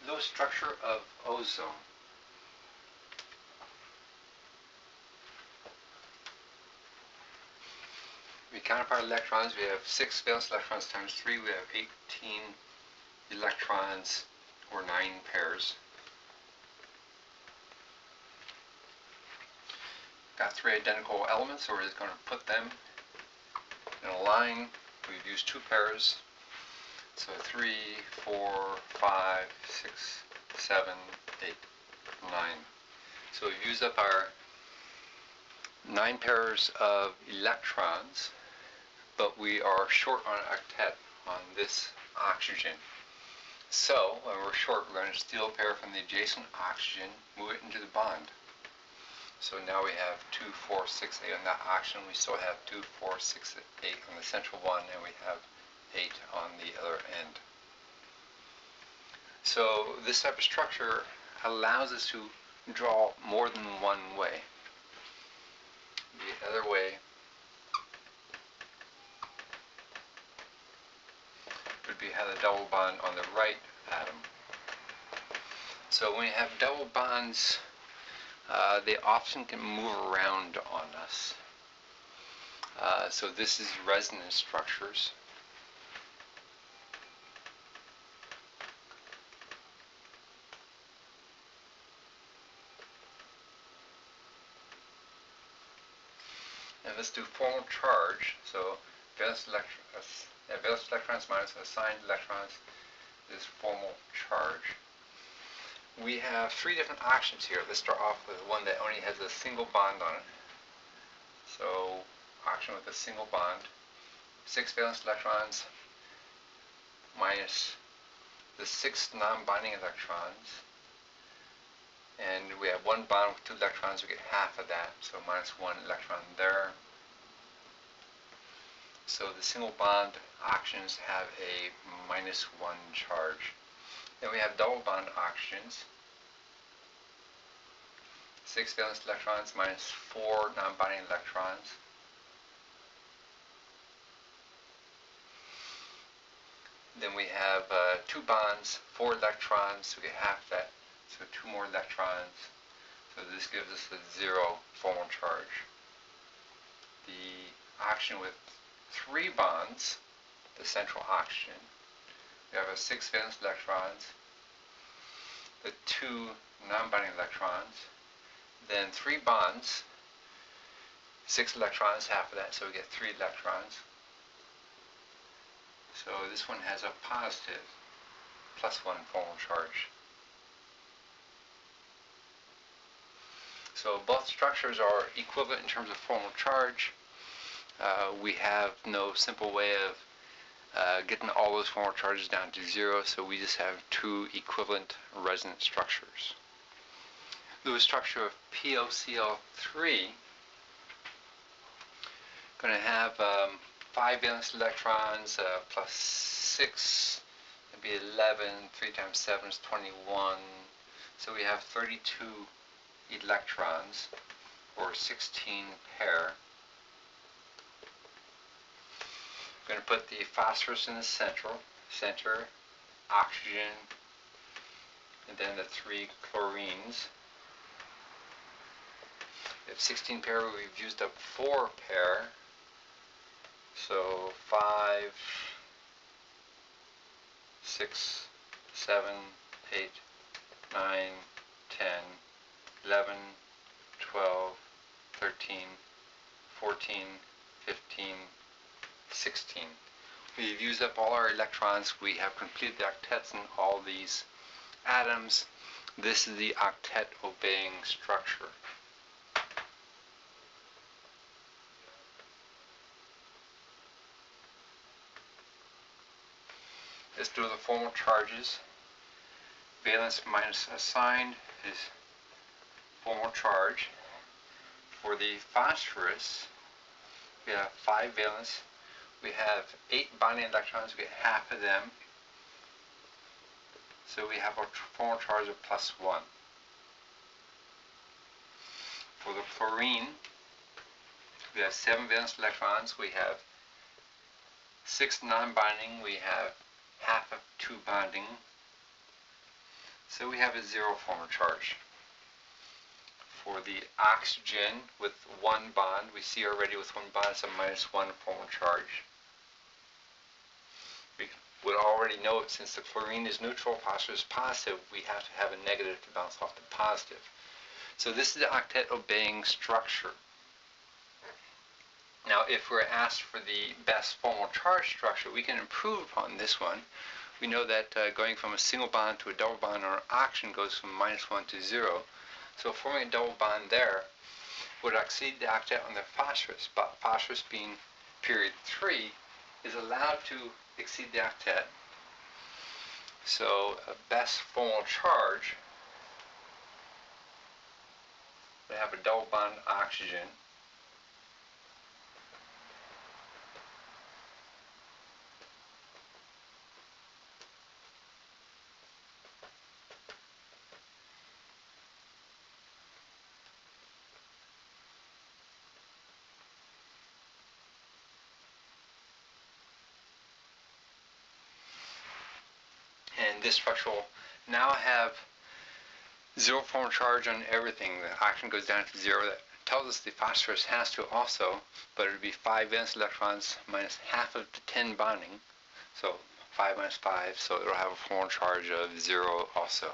Lewis structure of ozone. We count up our electrons. We have 6 valence electrons times 3. We have 18 electrons, or 9 pairs. Got 3 identical elements, so we're just going to put them in a line. We've used 2 pairs. So 3, 4, 5, 6, 7, 8, 9. So we've used up our 9 pairs of electrons, but we are short on an octet on this oxygen. So when we're short, we're going to steal a pair from the adjacent oxygen, move it into the bond. So now we have 2, 4, 6, 8 on that oxygen. We still have 2, 4, 6, 8 on the central one, and we have 8 on the other end. So this type of structure allows us to draw more than one way. The other way would be have a double bond on the right atom. So when you have double bonds, they often can move around on us. So this is resonance structures. And let's do formal charge. So valence electrons minus assigned electrons is formal charge. We have 3 different oxygens here. Let's start off with one that only has a single bond on it. So oxygen with a single bond. 6 valence electrons minus the 6 non-bonding electrons. And we have 1 bond with 2 electrons, we get half of that, so minus 1 electron there. So the single bond oxygens have a minus 1 charge. Then we have double bond oxygens. 6 valence electrons minus 4 non-bonding electrons. Then we have 2 bonds, 4 electrons, so we get half that. So 2 more electrons. So this gives us a 0 formal charge. The oxygen with 3 bonds, the central oxygen, we have a 6 valence electrons, the 2 non-bonding electrons, then 3 bonds, 6 electrons, half of that, so we get 3 electrons. So this one has a positive +1 formal charge. So both structures are equivalent in terms of formal charge. We have no simple way of getting all those formal charges down to 0, so we just have 2 equivalent resonance structures. Lewis structure of POCl3 going to have 5 valence electrons plus 6, it'd be 11, 3 times 7 is 21, so we have 32 electrons, or 16 pair. I'm going to put the phosphorus in the center, oxygen, and then the 3 chlorines. We have 16 pair, we've used up 4 pair, so 5, 6, 7, 8, 9, 10, 11, 12, 13, 14, 15, 16. We've used up all our electrons. We have completed the octets in all these atoms. This is the octet obeying structure. Let's do the formal charges. Valence minus assigned is formal charge. For the phosphorus, we have 5 valence. We have 8 bonding electrons, we get half of them. So we have a formal charge of +1. For the chlorine, we have 7 valence electrons, we have 6 non-bonding, we have half of 2 bonding. So we have a zero formal charge. For the oxygen with one bond, we see already with one bond it's a -1 formal charge. We would already know it since the chlorine is neutral, phosphorus is positive, we have to have a negative to bounce off the positive. So this is the octet obeying structure. Now if we're asked for the best formal charge structure, we can improve upon this one. We know that going from a single bond to a double bond on oxygen goes from -1 to 0. So forming a double bond there would exceed the octet on the phosphorus, but phosphorus being period 3 is allowed to exceed the octet. So a best formal charge would have a double bond oxygen and this structure will now have zero formal charge on everything. The oxygen goes down to 0. That tells us the phosphorus has to also, but it would be 5 valence electrons minus half of the 10 bonding. So 5 minus 5, so it will have a formal charge of 0 also.